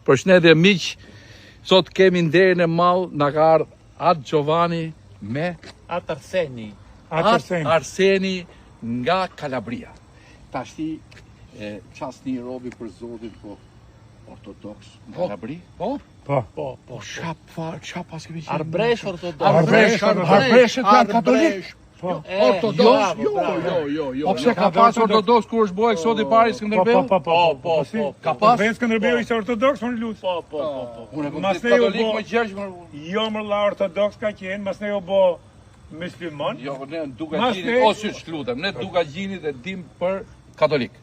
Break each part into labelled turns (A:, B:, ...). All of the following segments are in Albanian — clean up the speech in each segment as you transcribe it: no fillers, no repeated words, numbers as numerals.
A: Përshëndetje miq, sot kemi nderin e madh na ka ardhur Atë Giovanni me
B: Atë
A: Arseni nga Kalabria. Tashti çasni robi për Zotin po ortodoks në Kalabri?
B: Po.
A: Qa pas kemi qenë?
B: Arbresh ortodoks.
A: Arbresh janë katolik. Ortodoks? Jo. Po pse ka pas ortodoks kur është bëhe kësot i pari Skënderbeu?
B: Po.
A: Ka pas?
C: Vetë Skënderbeu ishte ortodoks, unë lut.
B: Po.
A: Unë e kom katolik më gjergj më.
C: Jo më la ortodoks ka qenë, mas ne u bë musliman.
A: Jo, ne Dugagjinit, ose lutem, ne Dugagjinit e dim për katolik.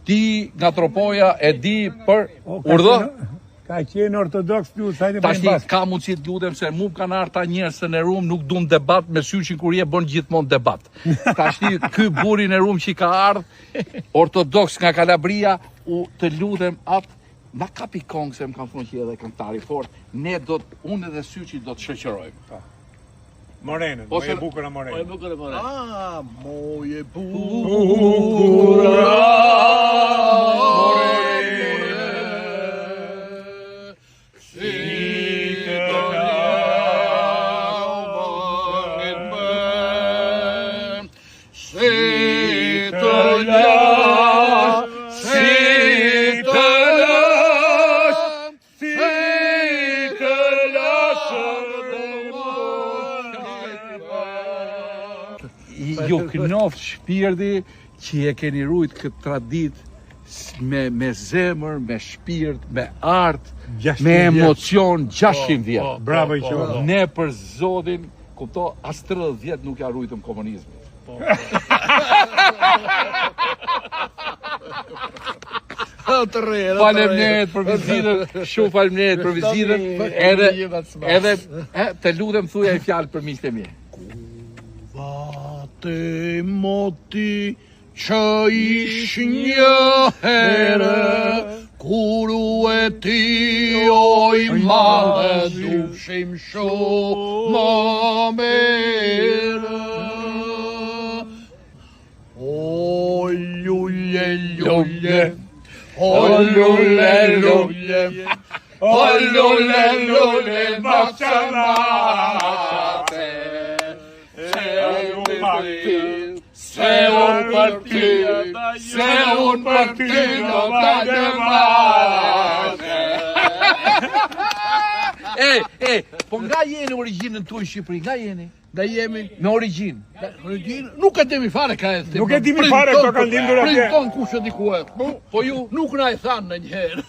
A: Ti nga Tropoja e di për urdhë?
C: Ka qenë ortodoks plus, hajde
A: Tashti
C: bëjmë bashkë.
A: ka mundësi të lutem se mu kanë ardhur ta njerëz se në Rum nuk duam debat me syçin kur je bën gjithmonë debat. Tashti ky burri në Rum që ka ardhur ortodoks nga Kalabria, u të lutem atë na kapi kong se më kanë thonë që edhe këngëtari fort, ne unë dhe syçi do të shoqërojmë.
C: Morenën, moje bukura Morenën.
A: Moje ju knoft shpirti që e keni rujt këtë tradit me zemër, me shpirt, me art, me emocion 600 vjet.
C: Bravo i qoftë.
A: Ne për Zotin, kupto, as 30 vjet nuk ja rujtëm komunizmin. Faleminderit për vizitën, shumë faleminderit për vizitën, edhe të lutem thuaj një fjalë për miqtë e mi. Te moti që ish një herë, kur u e ti oj madhe dushim shumë mere. O lule lule, o lule lule, o lule lule ma qamate. Se un partito da male. Po nga jeni origjinën tuaj në Shqipëri? Nga jeni?
B: Nga jemi
A: Me origjinë?
B: nuk e dimi fare ka e
C: Nuk e dimi fare, këto kanë lindur atje.
B: Printon kush e dikuet. Po ju nuk na e thanë ndonjëherë.